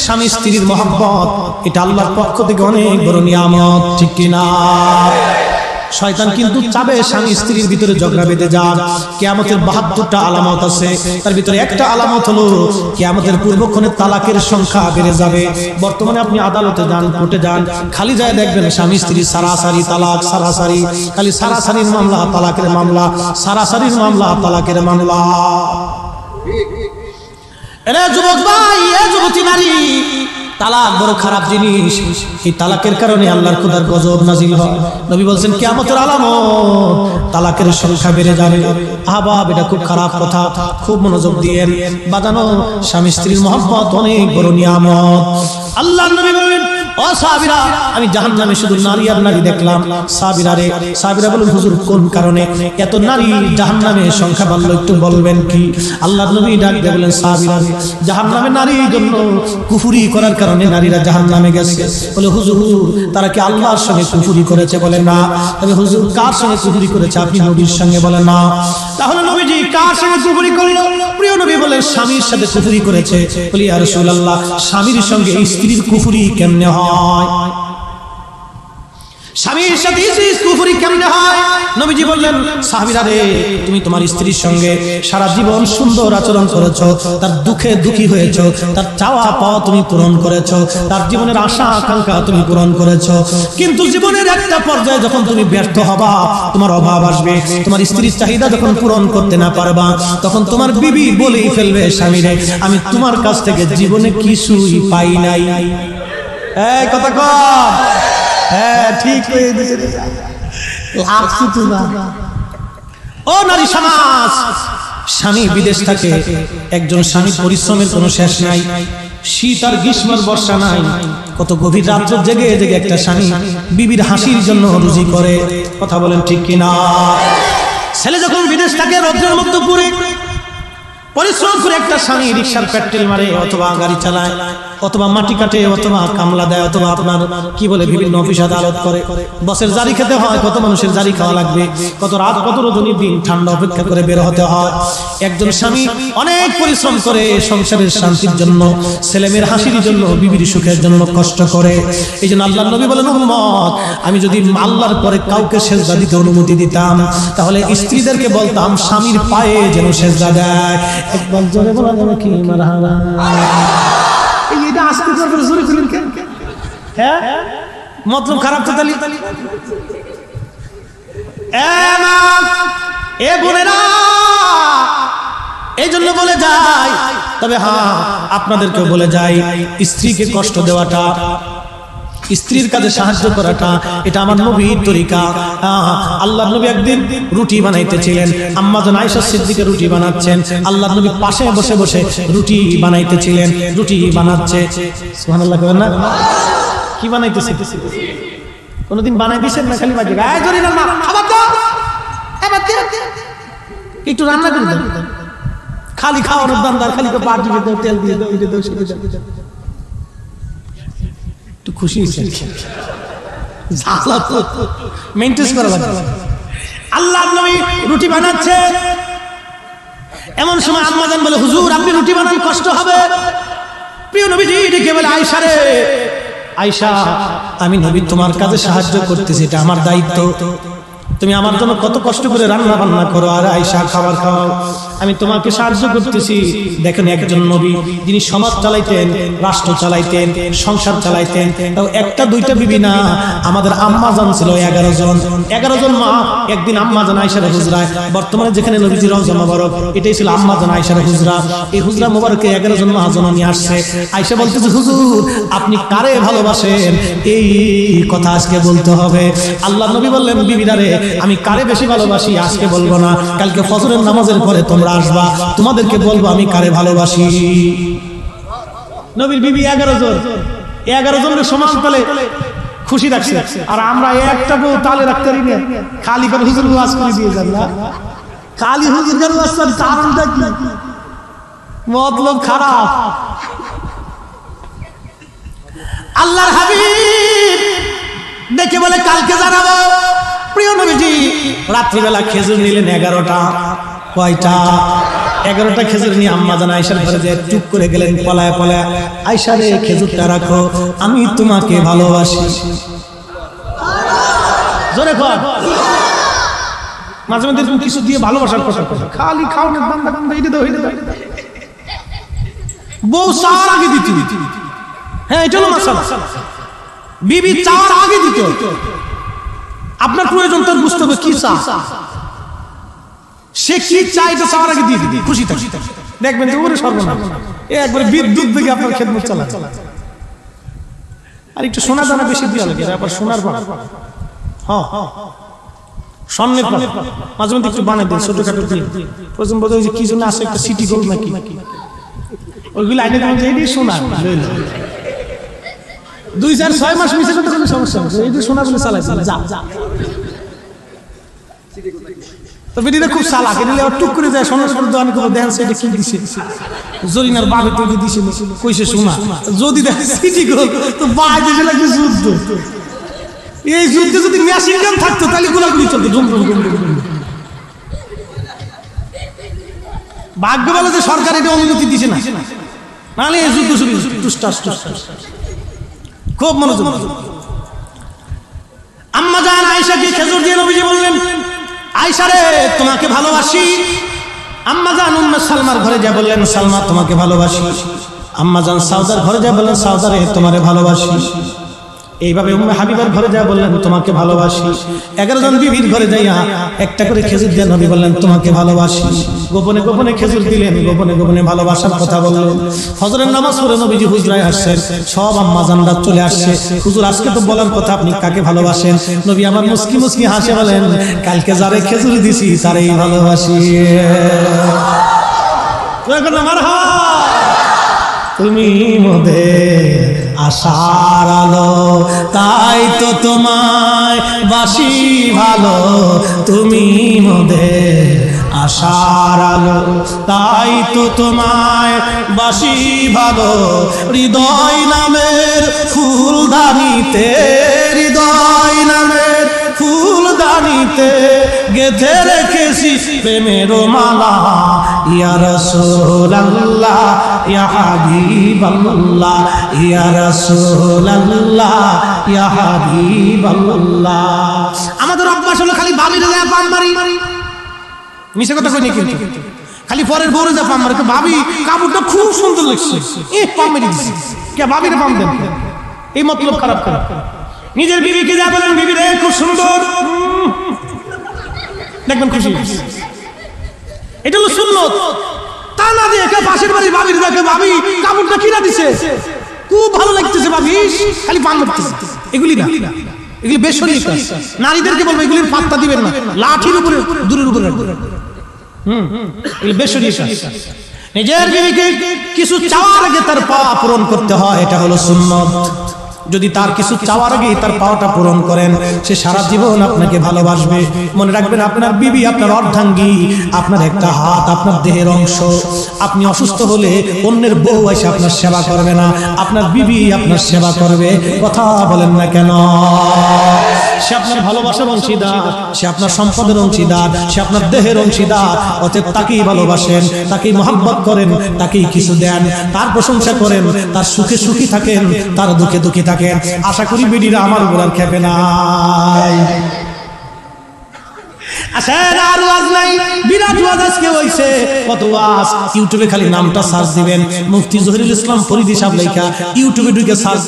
স্বামী স্ত্রীর মহব্বত এটা আল্লাহর পক্ষ থেকে অনেক বড় নিয়ামত, ঠিক কিনা? শয়তান কিন্তু চাবে স্বামী স্ত্রীর ভিতরে ঝগড়া বেঁধে যাক। কিয়ামতের 72টা আলামত আছে, তার ভিতরে একটা আলামত হলো কিয়ামতের পূর্বক্ষণে তালাকের সংখ্যা বেড়ে যাবে। বর্তমানে আপনি আদালতে যান, কোর্টে যান, খালি যায় দেখবেন স্বামী স্ত্রী সারাসারি তালাক, সারাসারি, খালি সারাসারির মামলা, তালাকের মামলা, সারাসারির মামলা, তালাকের মামলা। এরে যুবক ভাই, এ যুবতী নারী, তালাক বড় খারাপ জিনিস। এই তালাকের কারণে আল্লাহর খোদার গজব নাজিল হয়। নবী বলছেন কিয়ামতের আলামত তালাকের সংখ্যা বেড়ে যাবে। আহবাব, এটা খুব খারাপ কথা, খুব মনোযোগ দিয়েন বাজানো। স্বামী স্ত্রীর মহব্বত অনেক বড় নিয়ামত। আল্লাহর নবী বলেন, ও সাহাবীরা, আমি জাহান্নামে শুধু নারী আর নারী দেখলাম। সাহাবীরা বলেন, হুজুর কোন কারণে এত নারী জাহান্নামে সংখ্যা বাড়লো, একটু বলবেন কি? আল্লাহর নবী ডাক দিয়ে বলেন, সাহাবীরা, জাহান্নামে নারীর জন্য কুফরি করার কারণে নারীরা জাহান্নামে গেছে। বলে, হুজুর তারা কি আল্লাহর সঙ্গে কুফরি করেছে? বলে না। তবে হুজুর কার সঙ্গে কুফরি করেছে? আপনি নবীর সঙ্গে। বলে না। তাহলে নবীজি কার সঙ্গে কুফরি করলো? প্রিয় নবী বলেন, স্বামীর সাথে কুফরি করেছে। বলি, ইয়া রাসূলুল্লাহ, স্বামীর সঙ্গে স্ত্রীর কুফরি কেমনে হয়? স্বামীর সাথে স্ত্রীর কুফরি কেমনে হয়? নবীজি বললেন, সাহাবীরা রে, তুমি তোমার স্ত্রীর সঙ্গে সারা জীবন সুন্দর আচরণ করেছো, তার দুঃখে দুঃখী হয়েছো, তার চাওয়া পাওয়া তুমি পূরণ করেছো, তার জীবনের আশা আকাঙ্ক্ষা তুমি পূরণ করেছো। কিন্তু জীবনের একটা পর্যায়ে যখন তুমি ব্যর্থ হবা, তোমার অভাব আসবে, তোমার স্ত্রীর চাহিদা যখন পূরণ করতে না পারবা, তখন তোমার বিবি বলেই ফেলবে, স্বামীরে, আমি তোমার কাছ থেকে জীবনে কিছুই পাই নাই। এই কথা কর। হ্যাঁ, ঠিক হয়ে দিয়েছে। ও নারী সমাজ, স্বামী বিদেশ থাকে, একজন স্বামী পরিশ্রমের কোনো শেষ নাই। শীত আর গ্রীষ্মের বর্ষা নাই, কত গভীর রাত্রে জেগে জেগে একটা স্বামী বিবির হাসির জন্য রুজি করে। কথা বলেন ঠিক কিনা? ছেলে যখন বিদেশ থাকে, রৌদ্রের মধ্যে পুরে পরিশ্রম করে একটা স্বামী রিকশার পেট্রোল মারে, অথবা গাড়ি চালায়, অথবা মাটি কাটে, অথবা কামলা দেয়, অথবা আপনার কি বলে বিভিন্ন অফিস আদালত করে। বসের জারি খেতে হয়, কত মানুষের জারি খাওয়া লাগবে, কত রাত, কত রজনী দিন ঠান্ডা অপেক্ষা করে বের হতে হয়। একজন স্বামী অনেক পরিশ্রম করে সংসারের শান্তির জন্য, ছেলেমেয়ের হাসির জন্য, বিবির সুখের জন্য কষ্ট করে। এই জন্য আল্লাহর নবী বলেন, উম্মত, আমি যদি আল্লাহর পরে কাউকে সেজদা দিতে অনুমতি দিতাম, তাহলে স্ত্রীদেরকে বলতাম স্বামীর পায়ে যেন সেজদা দেয়। একবার জোরে বলা যাবে কি? মারহাবা। এইটা আস্তে করে জোরে করেন কেন? হ্যাঁ, মতলব খারাপ তো তালি। এ বোনেরা, এই জন্য বলে যাই, তবে হ্যাঁ, আপনাদেরকেও বলে যাই, স্ত্রীকে কষ্ট দেওয়াটা, স্ত্রীর কাজে সাহায্য করাটা, এটা আমার নবীর তরিকা। আল্লাহর নবী একদিন রুটি বানাইতেছিলেন, আম্মা জান আয়েশা সিদ্দিকা রুটি বানাচ্ছেন, আল্লাহর নবী পাশে বসে বসে রুটি বানাইতেছিলেন, রুটি বানাচ্ছে। সুবহানাল্লাহ করেন না? কি বানাইতেছে? কোনদিন বানাই দিয়েছেন না? খালি বাজে গায়ে জড়ি না, খাবার দাও, এবার একটু রান্না করে দাও, খালি খাওয়ানোর দামদার, খালি পাট দিয়ে দাও, তেল দিয়ে দাও, এটা দাও, সেটা দাও। একটু খুশি হয়েছে, মেইনটেইন করা লাগবে। আল্লাহর নবী রুটি বানাচ্ছে, এমন সময় আম্মা জান বলে, হুজুর আপনি রুটি বানান, কষ্ট হবে। প্রিয় নবীজি ডেকে বলে, আয়েশা রে, আয়েশা, আমি নবী তোমার কাজে সাহায্য করতেছি, এটা আমার দায়িত্ব। তুমি আমার জন্য কত কষ্ট করে রান্না বান্না করো, আর আয়েশা খাবার খাও, আমি তোমাকে সাহায্য করতেছি। দেখেন, একজন নবী যিনি সমাজ চালাইতেন, রাষ্ট্র চালাইতেন, সংসার চালাইতেন, তাও একটা দুইটা বিবি না, আমাদের আম্মা জান ছিল 11 জন। 11 জন মা একদিন আম্মা জান আয়েশার হুজরা, বর্তমানে যেখানে নবীজির রওজা মোবারক, এটাই ছিল আম্মা জান আয়েশার হুজরা। এই হুজরা মোবারকে 11 জন মা জননী আসছে। আয়েশা বলতেছে, হুজুর আপনি কারে ভালোবাসেন, এই কথা আজকে বলতে হবে। আল্লাহর নবী বললেন, বিবিরা রে, আমি কারে বেশি ভালোবাসি আজকে বলবো না, কালকে ফজরের নামাজের পরে তোমরা আসবা, তোমাদেরকে বলবো আমি কারে ভালোবাসি। নবীর বিবি 11 জন, 11 জনের সমান তালে খুশি রাখছে, আর আমরা একটা বউ তালে রাখতে পারি না, খালি করে হুজুর ওয়াজ করে দিয়ে যান না, খালি হুজুর করে ওয়াজ করেন, কারণটা কি? মতলব খারাপ। আল্লাহর হাবিব দেখে বলে, কালকে জানাবো। প্রিয় নবীজি রাত্রিবেলা খেজুর নিলেন 11টা। কয়টা? 11টা খেজুর নিয়ে আম্মা জান আয়েশার ঘরে যে চুপ করে গেলেন পলায় পলায়, আয়েশা রে খেজুরটা রাখো, আমি তোমাকে ভালোবাসি। জোরে কর। মাঝে মাঝে কিছু দিয়ে ভালোবাসার কথা খালি খাও না, বান্দা বান্দা এটা দাও এটা দাও। বউ চার আগে দিত, হ্যাঁ এটা হলো মাসালা। বিবি চার আগে দিত। আপনার প্রয়োজন তো বুঝতে হবে কি চা, সে কি চাই তো চাওয়ার আগে দিয়ে দিবি, খুশি থাকি। দেখবেন যে ওরে সর্বনাশ, একবারে বিদ্যুৎ থেকে আপনার খেদমত চালা। আর একটু সোনা দানা বেশি দিয়ে লাগে, আবার সোনার পর হ্যাঁ স্বর্ণের পর মাঝে মধ্যে একটু বানাই দেন ছোটখাটো দিয়ে। প্রথম বোধ হয় যে কি জন্য আসে একটা সিটি গোল্ড নাকি, ওইগুলো আইনে দেবেন যে এই সোনা। 2-4-6 মাস মিশে করতে কোনো সমস্যা নেই, এই যে সোনাগুলো চালাইছে যা তো বেটিটা খুব চালাক, এটা টুক করে যায় সোনার পর দোকানে করে দেখেন সেটা কি দিছে, জরিনার বাড়ি তৈরি দিছিল কইছে সোনা, যদি দেখে সিটি গোল্ড তো বাইরে দেশে লাগবে যুদ্ধ। এই যুদ্ধে যদি মেশিন গান থাকতো তাহলে গোলাগুলি চলতো ডুম ডুম ডুম ডুম। ভাগ্য ভালো যে সরকার এটা অনুমতি দিছে না, নাহলে এই যুদ্ধ শুরু টুসটাস টুসটাস। খুব মনোযোগ। আম্মা জান আয়েশাকে খেজুর দিয়ে নবীজি বললেন, আয়েশা রে তোমাকে ভালোবাসি। আম্মা জান উম্মে সালমার ঘরে যা বললেন, সালমা তোমাকে ভালোবাসি। আম্মা জান সাউদার ঘরে যা বললেন, সাউদা রে তোমারে ভালোবাসি। এইভাবে উম্মে হাবিবার ঘরে যা বললেন, তোমাকে ভালোবাসি। 11 জন বিবির ঘরে যাইয়া একটা করে খেজুর দিয়ে নবী বললেন, তোমাকে ভালোবাসি। গোপনে গোপনে খেজুর দিলেন, গোপনে গোপনে ভালোবাসার কথা বললেন। ফজরের নামাজ পড়ে নবীজি হুজরায় আসছেন, সব আম্মা জানরা চলে আসছে। হুজুর আজকে তো বলার কথা, আপনি কাকে ভালোবাসেন? নবী আমার মুস্কি মুস্কি হাসে বলেন, কালকে যারে খেজুর দিছি তারই ভালোবাসি। তুমি মোদের আশার আলো, তাই তো তোমায় বাসি ভালো। তুমি মোদের আশার আলো, তাই তো তোমায় বাসি ভালো। হৃদয় নামের ফুলদানিতে, হৃদয় নামের ফুলদানিতে গেঁথে রেখেছি প্রেমের মালা। ইয়া রাসূলুল্লাহ ইয়া হাবিবাল্লাহ, ইয়া রাসূলুল্লাহ ইয়া হাবিবাল্লাহ। আমাদের অভ্যাস হলো খালি ভাবিরে যা পাম মারি, মিছে কথা কই নাকি, খালি পরের বউরে যা পাম মারি। তো ভাবি কাপড়টা খুব সুন্দর লাগছে, এ পাম মেরে দিছি, কে ভাবিরে পাম দেন, এই মতলব খারাপ করে। নিজের বিবিকে যা বলেন, বিবি রে খুব সুন্দর, দেখবেন খুশি। এটা হলো সুন্নত। তা না দিয়ে পাশের বাড়ির ভাবির দেখে, ভাবি কাপড়টা কিনা দিছে, খুব ভালো লাগতেছে ভাবি, খালি পান মারতেছে। এগুলি না, এগুলি বেশরীয় কাজ। নারীদেরকে বলবো এগুলির পাত্তা দিবেন না, লাঠির উপরে দূরের উপরে এগুলি বেশরীয় কাজ। নিজের বিবিকে কিছু চাওয়ার আগে তার পাওয়া পূরণ করতে হয়, এটা হলো সুন্নত। যদি তার কিছু চাওয়ার আগে তার পাওয়াটা পূরণ করেন, সে সারা জীবন আপনাকে ভালোবাসবে। মনে রাখবেন, আপনার বিবি আপনার অর্ধাঙ্গী, আপনার একটা হাত, আপনার দেহের অংশ। আপনি অসুস্থ হলে অন্যের বউ এসে আপনার সেবা করবে না, আপনার বিবি আপনার সেবা করবে। কথা বলেন না কেন? সে আপনার ভালোবাসার অংশীদার, সে আপনার সম্পদের অংশীদার, সে আপনার দেহের অংশীদার। অতএব তাকেই ভালোবাসেন, তাকেই মহব্বত করেন, তাকেই কিছু দেন, তার প্রশংসা করেন, তার সুখে সুখী থাকেন, তার দুঃখে দুঃখী থাকেন। আশা করি বেডিরা আমার উপর আর খেপে নাই। আসেন, আর ওয়াজ নাই, বিরাট ওয়াজ আজকে হইছে। কত ওয়াজ! ইউটিউবে খালি নামটা সার্চ দিবেন, মুফতি জহিরুল ইসলাম ফরিদী সাহেব লেখা, ইউটিউবে ঢুকে সার্চ